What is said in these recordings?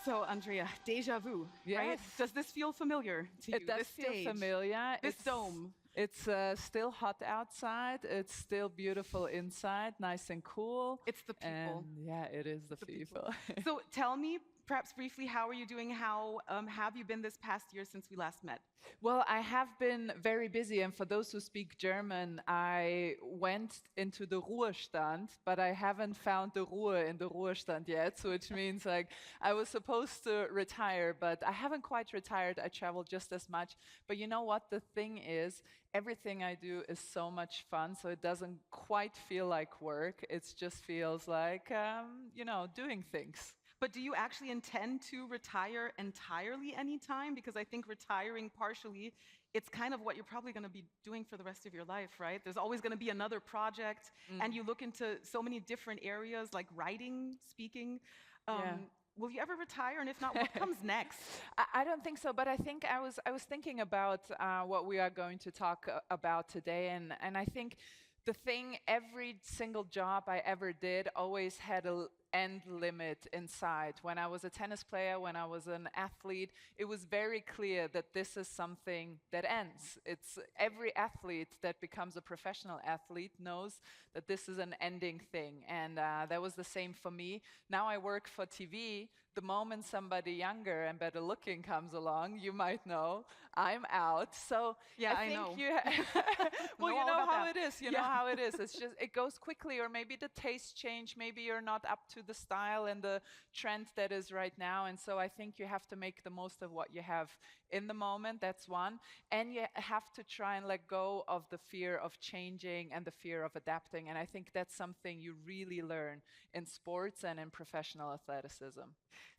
So, Andrea, deja vu, right? Yes. Does this feel familiar to you? It does This feel stage, familiar. this dome. It's still hot outside. It's still beautiful inside, nice and cool. It's the people. And yeah, it is the It's the people. people. So, tell me, perhaps briefly, how are you doing? How have you been this past year since we last met? Well, I have been very busy, and for those who speak German, I went into the Ruhestand, but I haven't found the Ruhe in the Ruhestand yet, so which means like I was supposed to retire, but I haven't quite retired. I travel just as much. But you know what? The thing is, everything I do is so much fun, so it doesn't quite feel like work. It just feels like, doing things. But do you actually intend to retire entirely anytime? Because I think retiring partially, it's kind of what you're probably going to be doing for the rest of your life, right? There's always going to be another project, and you look into so many different areas like writing, speaking. Yeah. Will you ever retire? And if not, what comes next? I don't think so, but I think I was thinking about what we are going to talk about today, and I think the thing, every single job I ever did always had a end limit inside. When I was a tennis player, when I was an athlete, it was very clear that this is something that ends. It's every athlete that becomes a professional athlete knows that this is an ending thing, and that was the same for me. Now I work for TV. The moment somebody younger and better looking comes along, you might know I'm out. So Yeah, I I think know. well, Know you all know about how that. it is. You know how it is. It's just it goes quickly, or maybe the tastes change. Maybe you're not up to the style and the trend that is right now. And so I think you have to make the most of what you have in the moment. That's one. And you have to try and let go of the fear of changing and the fear of adapting. And I think that's something you really learn in sports and in professional athleticism.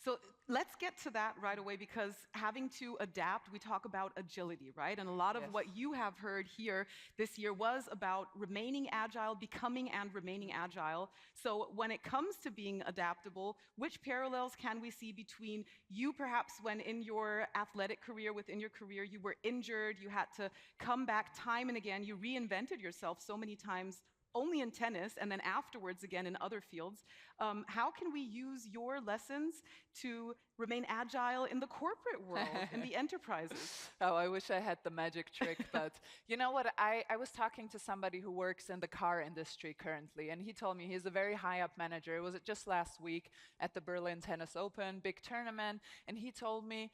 So let's get to that right away, because having to adapt, we talk about agility, right? And a lot of Yes. what you have heard here this year was about remaining agile, becoming and remaining agile. So when it comes to being adaptable, which parallels can we see between you perhaps when in your athletic career, within your career, you were injured, you had to come back time and again, you reinvented yourself so many times only in tennis, and then afterwards again in other fields. How can we use your lessons to remain agile in the corporate world, in the enterprises? Oh, I wish I had the magic trick, but you know what? I was talking to somebody who works in the car industry currently, and he told me he's a very high up manager. It was just last week at the Berlin Tennis Open, big tournament, and he told me,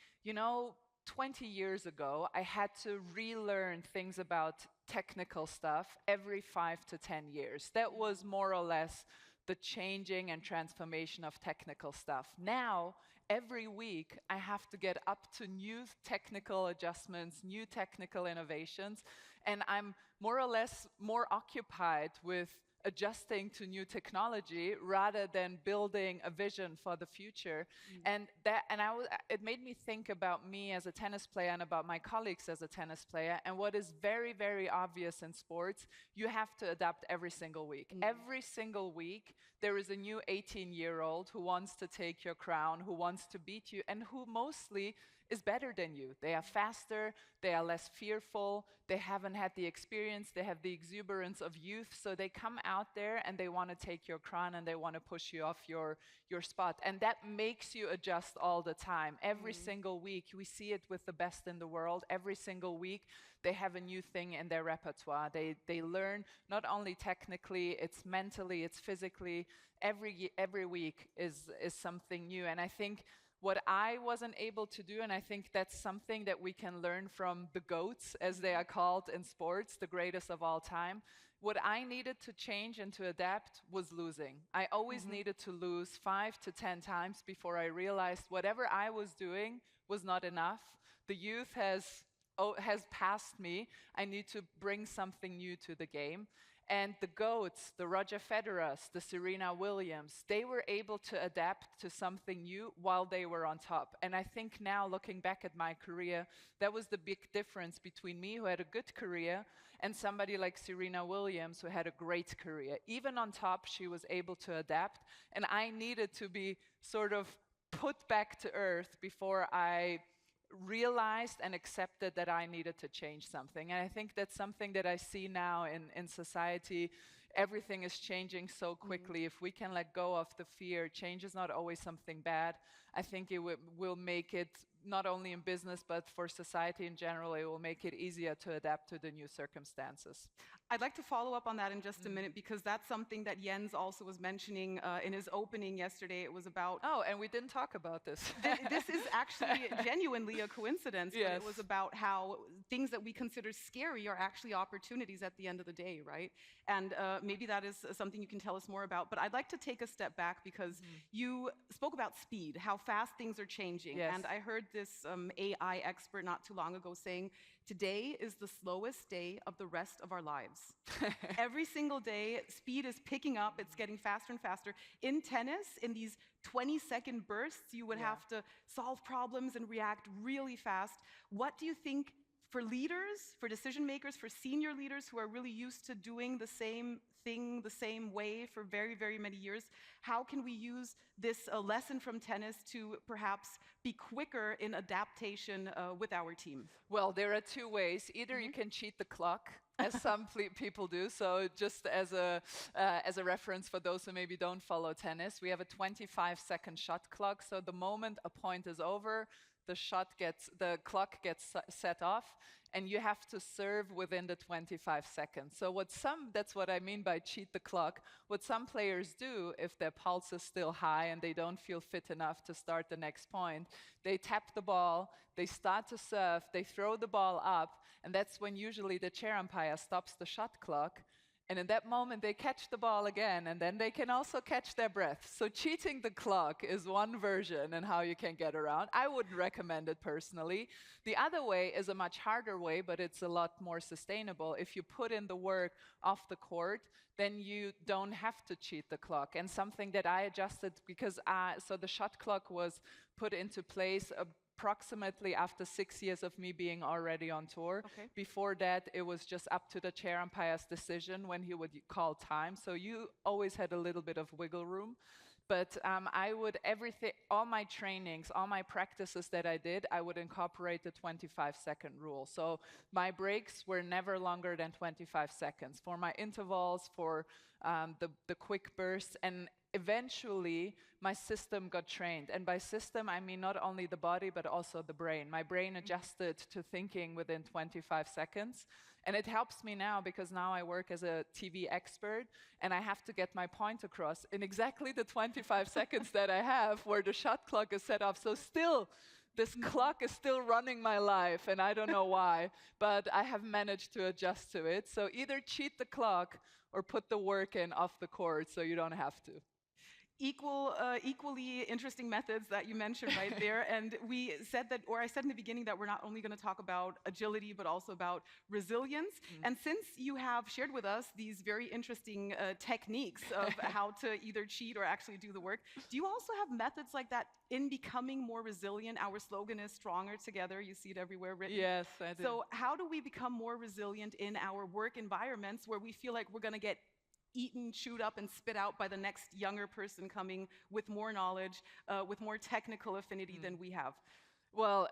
20 years ago, I had to relearn things about technical stuff every 5 to 10 years. That was more or less the changing and transformation of technical stuff. Now, every week, I have to get up to new technical adjustments, new technical innovations, and I'm more or less more occupied with adjusting to new technology rather than building a vision for the future. It made me think about me as a tennis player and about my colleagues as a tennis player. And what is very, very obvious in sports, you have to adapt every single week. Every single week, there is a new 18-year-old who wants to take your crown, who wants to beat you, and who mostly is better than you. They are faster, they are less fearful, they haven't had the experience, they have the exuberance of youth, so they come out there and they want to take your crown and they want to push you off your spot. And that makes you adjust all the time. Every single week, we see it with the best in the world. Every single week, they have a new thing in their repertoire. They learn not only technically, it's mentally, it's physically. Every week is something new. And I think what I wasn't able to do, and I think that's something that we can learn from the GOATs, as they are called in sports, the greatest of all time. What I needed to change and to adapt was losing. I always needed to lose 5 to 10 times before I realized whatever I was doing was not enough. The youth has passed me. I need to bring something new to the game. And the GOATs, the Roger Federers, the Serena Williams, they were able to adapt to something new while they were on top. And I think now, looking back at my career, that was the big difference between me, who had a good career, and somebody like Serena Williams, who had a great career. Even on top, she was able to adapt, and I needed to be sort of put back to earth before I realized and accepted that I needed to change something. And I think that's something that I see now in society. Everything is changing so quickly. If we can let go of the fear, change is not always something bad. I think it will make it, not only in business, but for society in general, it will make it easier to adapt to the new circumstances. I'd like to follow up on that in just a minute, because that's something that Jens also was mentioning in his opening yesterday. It was about Oh, and we didn't talk about this. this is actually genuinely a coincidence, but Yes. it was about how things that we consider scary are actually opportunities at the end of the day, right? And maybe that is something you can tell us more about. But I'd like to take a step back, because you spoke about speed, how fast things are changing. Yes. And I heard this AI expert not too long ago saying, today is the slowest day of the rest of our lives. Every single day, speed is picking up, it's getting faster and faster. In tennis, in these 20-second bursts, you would have to solve problems and react really fast. What do you think, for leaders, for decision makers, for senior leaders who are really used to doing the same thing the same way for very, very many years, how can we use this lesson from tennis to perhaps be quicker in adaptation with our team? Well, there are two ways. Either you can cheat the clock, as some people do. So just as a reference for those who maybe don't follow tennis, we have a 25-second shot clock. So the moment a point is over, the clock gets set off, and you have to serve within the 25 seconds. So that's what I mean by cheat the clock. What some players do, if their pulse is still high and they don't feel fit enough to start the next point, they tap the ball, they start to serve, they throw the ball up, and that's when usually the chair umpire stops the shot clock. And in that moment, they catch the ball again, and then they can also catch their breath. So cheating the clock is one version and how you can get around. I wouldn't recommend it personally. The other way is a much harder way, but it's a lot more sustainable. If you put in the work off the court, then you don't have to cheat the clock. And something that I adjusted, because so the shot clock was put into place approximately after 6 years of me being already on tour. Okay. Before that, it was just up to the chair umpire's decision when he would call time. So you always had a little bit of wiggle room. But I would all my trainings, all my practices that I did, I would incorporate the 25-second rule. So my breaks were never longer than 25 seconds for my intervals, for the quick bursts, and eventually my system got trained. And by system, I mean not only the body, but also the brain. My brain adjusted to thinking within 25 seconds. And it helps me now, because now I work as a TV expert, and I have to get my point across in exactly the 25 seconds that I have, where the shot clock is set off. So still, this clock is still running my life, and I don't know why, but I have managed to adjust to it. So either cheat the clock or put the work in off the court so you don't have to. Equally interesting methods that you mentioned right there. And we said that, or I said in the beginning, that we're not only going to talk about agility, but also about resilience. And since you have shared with us these very interesting techniques of how to either cheat or actually do the work, do you also have methods like that in becoming more resilient? Our slogan is "Stronger Together." You see it everywhere written. Yes, I do. So how do we become more resilient in our work environments where we feel like we're going to get eaten, chewed up, and spit out by the next younger person coming with more knowledge, with more technical affinity than we have? Well,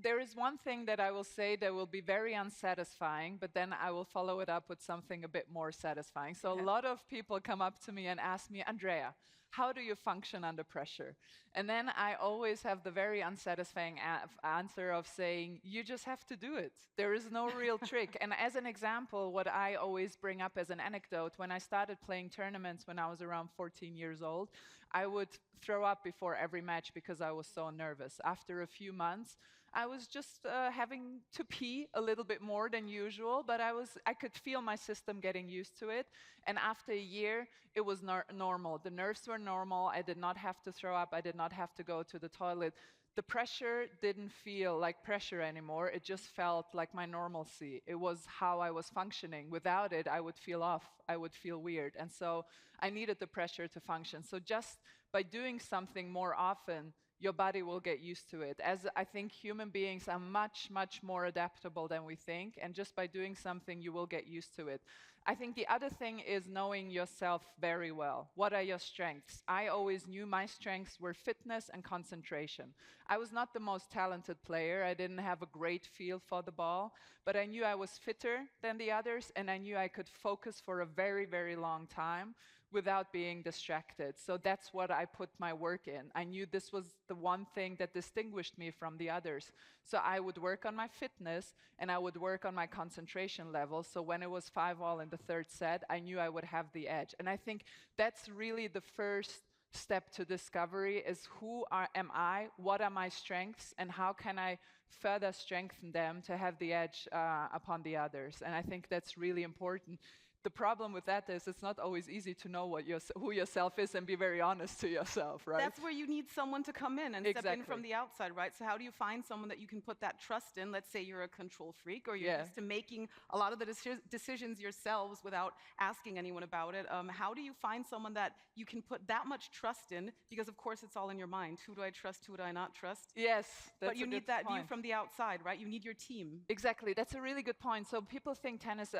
there is one thing that I will say that will be very unsatisfying, but then I will follow it up with something a bit more satisfying. So a lot of people come up to me and ask me, Andrea, how do you function under pressure? And then I always have the very unsatisfying answer of saying, you just have to do it. There is no real trick. And as an example, what I always bring up as an anecdote, when I started playing tournaments when I was around 14 years old, I would throw up before every match because I was so nervous. After a few months, I was just having to pee a little bit more than usual, but I could feel my system getting used to it. And after a year, it was normal. The nerves were normal. I did not have to throw up. I did not have to go to the toilet. The pressure didn't feel like pressure anymore. It just felt like my normalcy. It was how I was functioning. Without it, I would feel off. I would feel weird. And so I needed the pressure to function. So just by doing something more often, your body will get used to it. As I think human beings are much, much more adaptable than we think, and just by doing something, you will get used to it. I think the other thing is knowing yourself very well. What are your strengths? I always knew my strengths were fitness and concentration. I was not the most talented player. I didn't have a great feel for the ball, but I knew I was fitter than the others, and I knew I could focus for a very, very long time without being distracted. So that's what I put my work in. I knew this was the one thing that distinguished me from the others. So I would work on my fitness and I would work on my concentration level. So when it was 5-all in the third set, I knew I would have the edge. And I think that's really the first step to discovery is am I, what are my strengths, and how can I further strengthen them to have the edge upon the others. And I think that's really important. The problem with that is it's not always easy to know who yourself is and be very honest to yourself, right? That's where you need someone to come in and step in from the outside, right? So how do you find someone that you can put that trust in? Let's say you're a control freak or you're used to making a lot of the decisions yourselves without asking anyone about it. How do you find someone that you can put that much trust in? Because of course it's all in your mind. Who do I trust? Who do I not trust? Yes, that's But you need that view from the outside, right? You need your team. Exactly, that's a really good point. So people think tennis,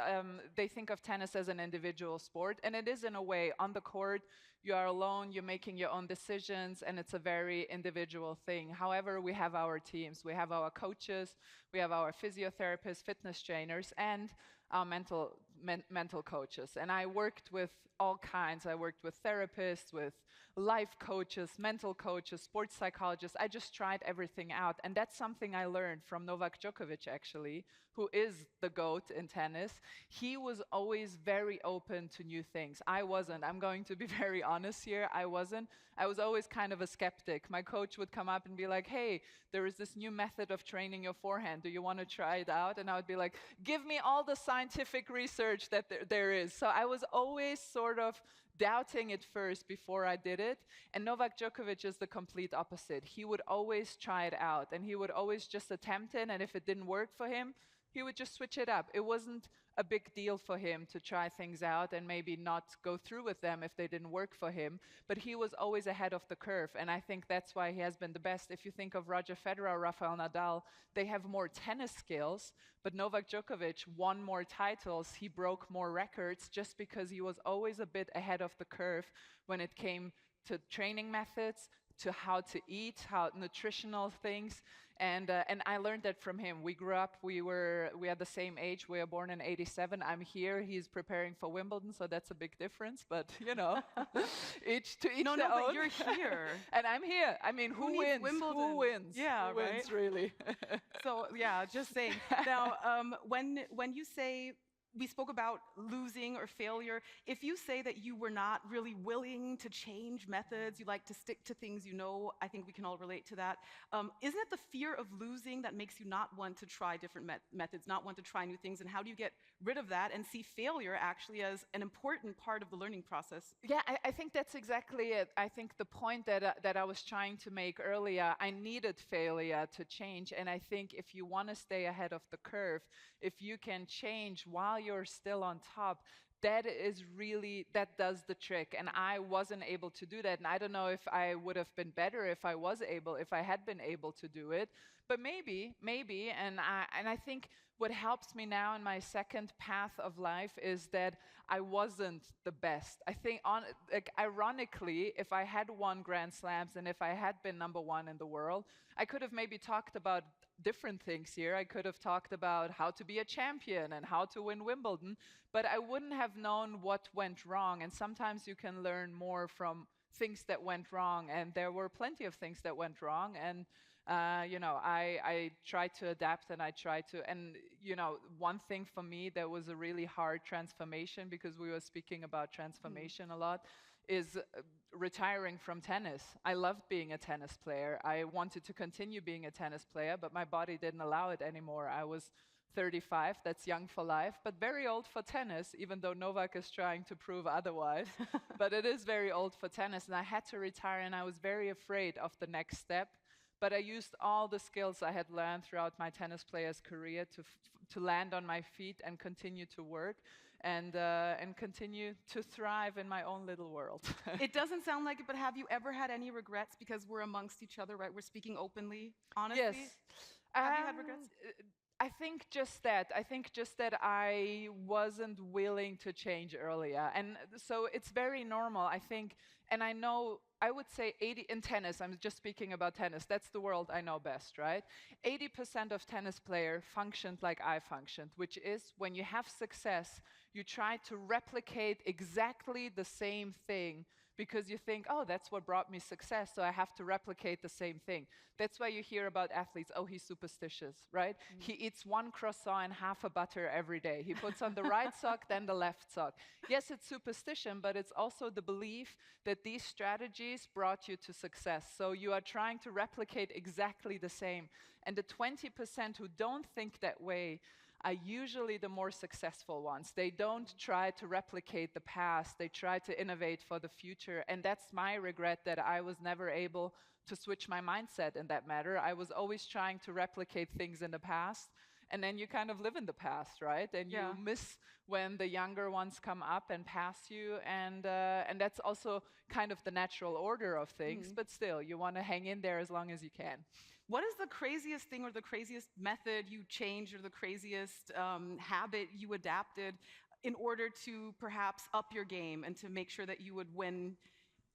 they think of tennis as an individual sport, and it is in a way. On the court, you are alone, you're making your own decisions, and it's a very individual thing. However, we have our teams, we have our coaches, we have our physiotherapists, fitness trainers, and our mental coaches. And I worked with all kinds. I worked with therapists, with life coaches, mental coaches, sports psychologists. I just tried everything out. And that's something I learned from Novak Djokovic, actually, who is the GOAT in tennis. He was always very open to new things. I wasn't. I'm going to be very honest here. I wasn't. I was always kind of a skeptic. My coach would come up and be like, hey, there is this new method of training your forehand. Do you want to try it out? And I would be like, give me all the scientific research that there is. So I was always sort of doubting it first before I did it. And Novak Djokovic is the complete opposite. He would always try it out, and he would always just attempt it, and if it didn't work for him, he would just switch it up. It wasn't a big deal for him to try things out and maybe not go through with them if they didn't work for him, but he was always ahead of the curve, and I think that's why he has been the best. If you think of Roger Federer, Rafael Nadal, they have more tennis skills, but Novak Djokovic won more titles, he broke more records just because he was always a bit ahead of the curve when it came to training methods, to how to eat, how nutritional things, and I learned that from him. We grew up, we are the same age. We were born in '87. I'm here. He's preparing for Wimbledon, so that's a big difference. But you know, each to each no, their own. But you're here, and I'm here. I mean, who wins? Wimbledon? Who wins? Yeah, who wins, really? So yeah, just saying. Now, when you say, we spoke about losing or failure. If you say that you were not really willing to change methods, you like to stick to things you know, I think we can all relate to that. Isn't it the fear of losing that makes you not want to try different methods, not want to try new things? And how do you get rid of that and see failure actually as an important part of the learning process? Yeah, I think that's exactly it. I think the point that I was trying to make earlier, I needed failure to change. And I think if you want to stay ahead of the curve, if you can change while you're still on top, that does the trick. And I wasn't able to do that. And I don't know if I would have been better if I had been able to do it. But maybe. And I think what helps me now in my second path of life is that I wasn't the best. I think, ironically, if I had won Grand Slams and if I had been #1 in the world, I could have maybe talked about different things here. I could have talked about how to be a champion and how to win Wimbledon, but I wouldn't have known what went wrong. And sometimes you can learn more from things that went wrong, and there were plenty of things that went wrong. And I tried to adapt, and one thing for me that was a really hard transformation, because we were speaking about transformation a lot, is retiring from tennis. I loved being a tennis player. I wanted to continue being a tennis player, but my body didn't allow it anymore. I was 35, that's young for life, but very old for tennis, even though Novak is trying to prove otherwise. But it is very old for tennis, and I had to retire, and I was very afraid of the next step. But I used all the skills I had learned throughout my tennis player's career to land on my feet and continue to work. and continue to thrive in my own little world. It doesn't sound like it, but have you ever had any regrets? Because we're amongst each other, right? We're speaking openly, honestly. Yes. Have you had regrets? I think just that. I think just that I wasn't willing to change earlier. And so it's very normal, I think. And I know, I would say 80 in tennis, I'm just speaking about tennis. That's the world I know best, right? 80% of tennis player functioned like I functioned, which is when you have success, you try to replicate exactly the same thing because you think, oh, that's what brought me success, so I have to replicate the same thing. That's why you hear about athletes, oh, he's superstitious, right? He eats one croissant and half a butter every day. He puts on the right sock, then the left sock. Yes, it's superstition, but it's also the belief that these strategies brought you to success. So you are trying to replicate exactly the same. And the 20% who don't think that way are usually the more successful ones. They don't try to replicate the past, they try to innovate for the future. And that's my regret, that I was never able to switch my mindset in that matter. I was always trying to replicate things in the past, and then you kind of live in the past, right? And you miss when the younger ones come up and pass you, and that's also kind of the natural order of things, but still, you want to hang in there as long as you can. What is the craziest thing or the craziest method you changed or the craziest habit you adapted in order to perhaps up your game and to make sure that you would win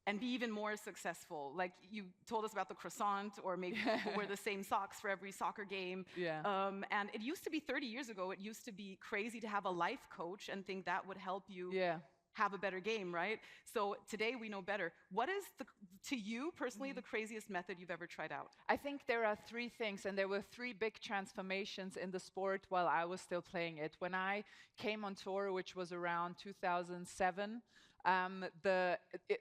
and be even more successful? Like you told us about the croissant, or maybe people wear the same socks for every soccer game. And it used to be 30 years ago, it used to be crazy to have a life coach and think that would help you have a better game, right? So today we know better. What is, to you personally, the craziest method you've ever tried out? I think there are three things, and there were three big transformations in the sport while I was still playing it. When I came on tour, which was around 2007,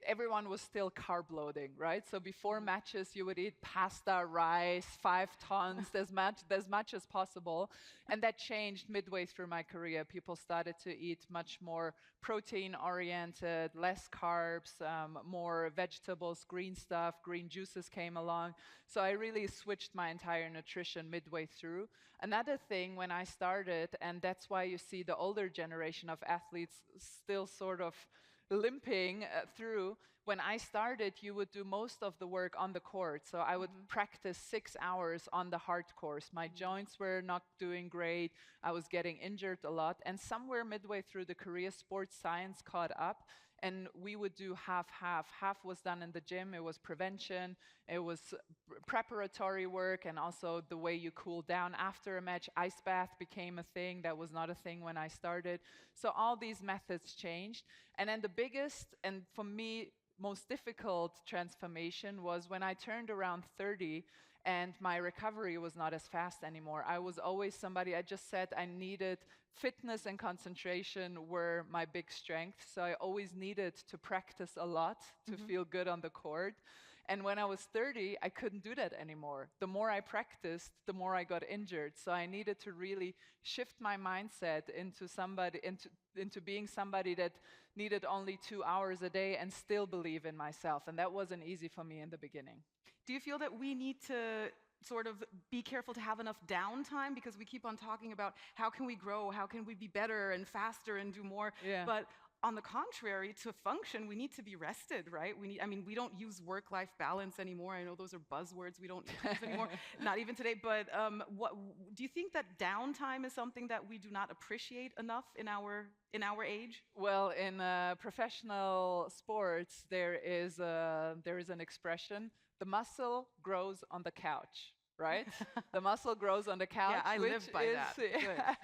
everyone was still carb loading, right? So before matches, you would eat pasta, rice, 5 tons, as much as possible. And that changed midway through my career. People started to eat much more protein-oriented, less carbs, more vegetables, green stuff, green juices came along. So I really switched my entire nutrition midway through. Another thing when I started, and that's why you see the older generation of athletes still sort of limping through. When I started, you would do most of the work on the court. So I would practice 6 hours on the hard course. My joints were not doing great. I was getting injured a lot. And somewhere midway through the career, sports science caught up. And we would do half-half. Half was done in the gym. It was prevention. It was preparatory work, and also the way you cool down after a match. Ice bath became a thing. That was not a thing when I started. So all these methods changed. And then the biggest, and for me, most difficult transformation was when I turned around 30 and my recovery was not as fast anymore. I was always somebody, I just said I needed fitness and concentration were my big strengths. So I always needed to practice a lot to feel good on the court. And when I was 30, I couldn't do that anymore. The more I practiced, the more I got injured. So I needed to really shift my mindset into being somebody that needed only 2 hours a day and still believe in myself. And that wasn't easy for me in the beginning. Do you feel that we need to sort of be careful to have enough downtime? Because we keep on talking about how can we grow, how can we be better and faster and do more. But on the contrary, to function, we need to be rested, right? We don't use work-life balance anymore. I know those are buzzwords we don't use anymore, not even today. But what do you think that downtime is something that we do not appreciate enough in our age? Well, in professional sports, there is an expression: the muscle grows on the couch. Right? The muscle grows on the couch. Yeah, I live by that.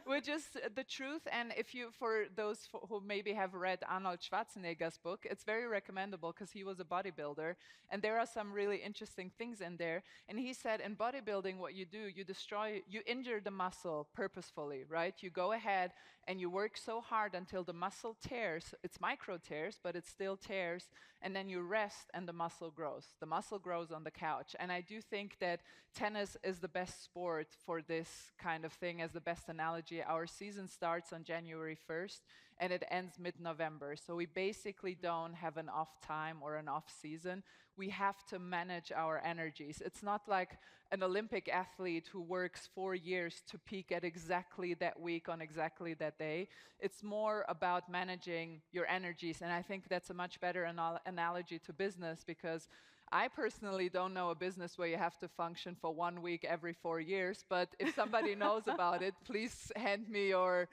Which is the truth. And for those who maybe have read Arnold Schwarzenegger's book, it's very recommendable because he was a bodybuilder. And there are some really interesting things in there. And he said in bodybuilding, what you do, you injure the muscle purposefully, right? You go ahead and you work so hard until the muscle tears. It's micro tears, but it still tears. And then you rest and the muscle grows. The muscle grows on the couch. And I do think that that tennis is the best sport for this kind of thing. As the best analogy, our season starts on January 1st and it ends mid-November. So we basically don't have an off time or an off season. We have to manage our energies. It's not like an Olympic athlete who works 4 years to peak at exactly that week on exactly that day. It's more about managing your energies. And I think that's a much better analogy to business, because I personally don't know a business where you have to function for 1 week every 4 years, but if somebody knows about it, please hand me your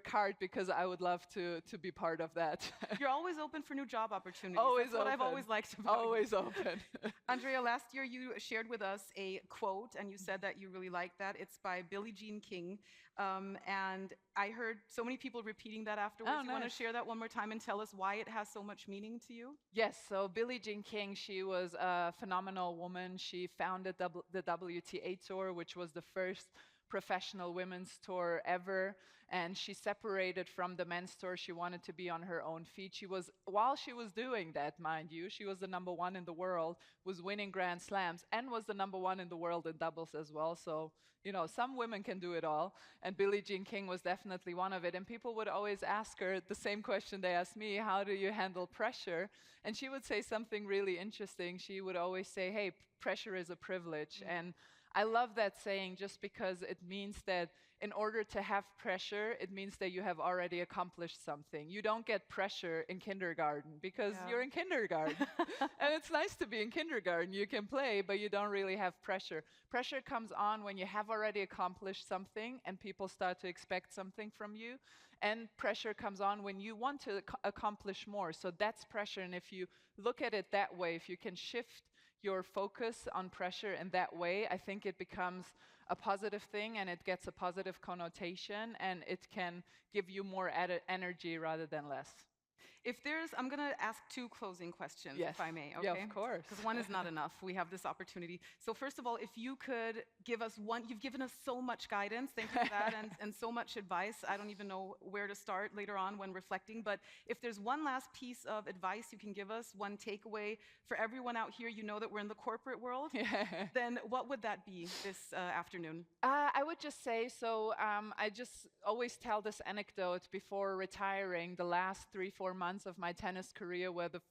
card, because I would love to be part of that. You're always open for new job opportunities. Always That's what I've open. always liked about you. Always open. Andrea, last year you shared with us a quote, and you said that you really liked that. It's by Billie Jean King. And I heard so many people repeating that afterwards. Oh, You want to nice. share that one more time and tell us why it has so much meaning to you? Yes, so Billie Jean King, she was a phenomenal woman. She founded the WTA Tour, which was the first professional women's tour ever. And she separated from the men's tour. She wanted to be on her own feet. While she was doing that, mind you, she was the #1 in the world, was winning Grand Slams, and was the #1 in the world in doubles as well. So, some women can do it all. And Billie Jean King was definitely one of it. And people would always ask her the same question they asked me: how do you handle pressure? And she would say something really interesting. She would always say, hey, pressure is a privilege. And I love that saying, just because it means that in order to have pressure, it means that you have already accomplished something. You don't get pressure in kindergarten because you're in kindergarten. And it's nice to be in kindergarten. You can play, but you don't really have pressure. Pressure comes on when you have already accomplished something and people start to expect something from you. And pressure comes on when you want to accomplish more. So that's pressure. And if you look at it that way, if you can shift your focus on pressure in that way, I think it becomes a positive thing, and it gets a positive connotation, and it can give you more added energy rather than less. I'm going to ask 2 closing questions, if I may, okay? Yeah, of course. Because one is not enough. We have this opportunity. So first of all, if you could give us one, you've given us so much guidance, thank you for that, and so much advice. I don't even know where to start later on when reflecting, but if there's one last piece of advice you can give us, one takeaway for everyone out here, you know that we're in the corporate world, then what would that be this afternoon? I would just say, I just always tell this anecdote before retiring. The last 3-4 months of my tennis career were the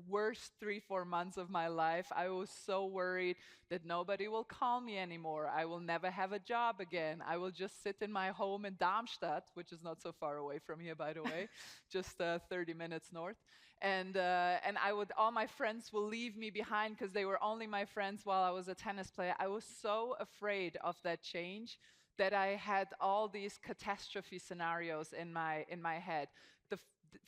worst 3-4 months of my life. I was so worried that nobody will call me anymore. I will never have a job again. I will just sit in my home in Darmstadt, which is not so far away from here, by the way, just 30 minutes north. And all my friends will leave me behind because they were only my friends while I was a tennis player. I was so afraid of that change that I had all these catastrophe scenarios in my head. The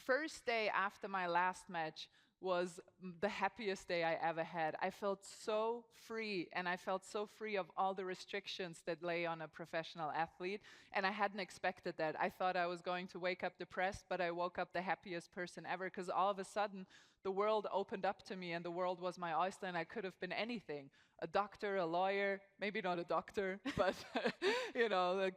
first day after my last match was the happiest day I ever had. I felt so free, and I felt so free of all the restrictions that lay on a professional athlete, and I hadn't expected that. I thought I was going to wake up depressed, but I woke up the happiest person ever, because all of a sudden the world opened up to me, and the world was my oyster, and I could have been anything. A doctor, a lawyer, maybe not a doctor, but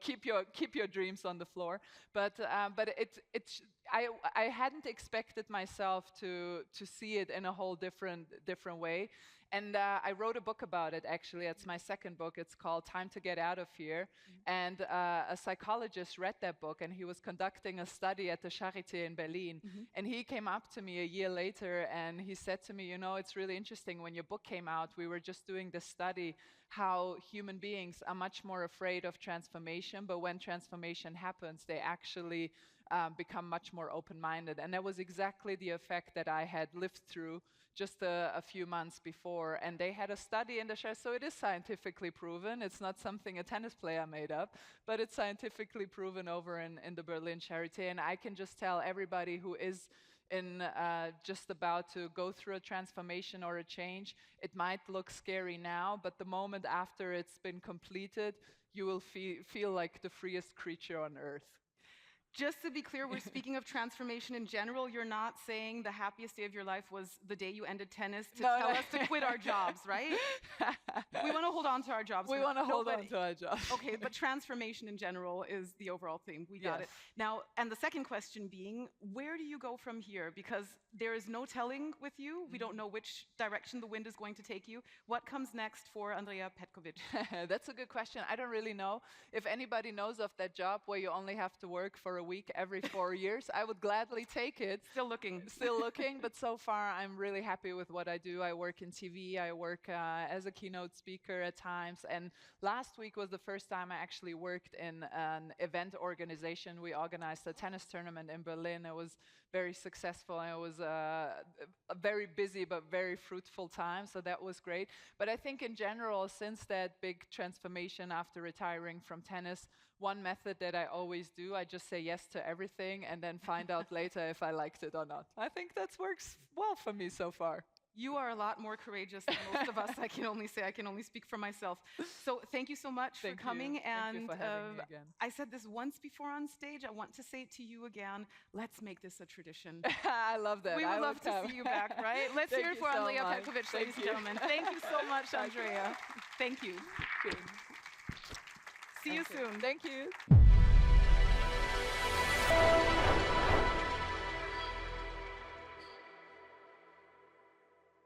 keep your dreams on the floor. But I hadn't expected myself to see it in a whole different way. And I wrote a book about it, actually. It's my second book. It's called Time to Get Out of Here. And a psychologist read that book, and he was conducting a study at the Charité in Berlin. And he came up to me a year later, and he said to me, it's really interesting. When your book came out, we were just doing this study how human beings are much more afraid of transformation, but when transformation happens, they actually become much more open-minded. And that was exactly the effect that I had lived through just a few months before. And they had a study in the show, so it is scientifically proven. It's not something a tennis player made up, but it's scientifically proven over in the Berlin Charité. And I can just tell everybody who is just about to go through a transformation or a change, it might look scary now, but the moment after it's been completed, you will feel like the freest creature on earth. Just to be clear, we're speaking of transformation in general. You're not saying the happiest day of your life was the day you ended tennis to tell us to quit our jobs, right? We want to hold on to our jobs. We want to hold on to our jobs. Okay, but transformation in general is the overall theme. We got it. Now, and the second question being, where do you go from here? Because there is no telling with you. We don't know which direction the wind is going to take you. What comes next for Andrea Petkovic? That's a good question. I don't really know. If anybody knows of that job where you only have to work for a week every 4 years, I would gladly take it. Still looking. Still looking, but so far I'm really happy with what I do. I work in TV, I work as a keynote speaker at times, and last week was the first time I actually worked in an event organization. We organized a tennis tournament in Berlin. It was very successful, and it was a very busy but very fruitful time, so that was great. But I think in general, since that big transformation after retiring from tennis, one method that I always do, I just say yes to everything and then find out later if I liked it or not. I think that works well for me so far. You are a lot more courageous than most of us. I can only speak for myself. So thank you so much for coming. Thank you for having me again. I said this once before on stage. I want to say it to you again. Let's make this a tradition. I love that. We would love to see you back, right? Let's hear it for Andrea Petkovic, ladies and gentlemen. Thank you so much, Andrea. Thank you. Good. See you soon. Thank you.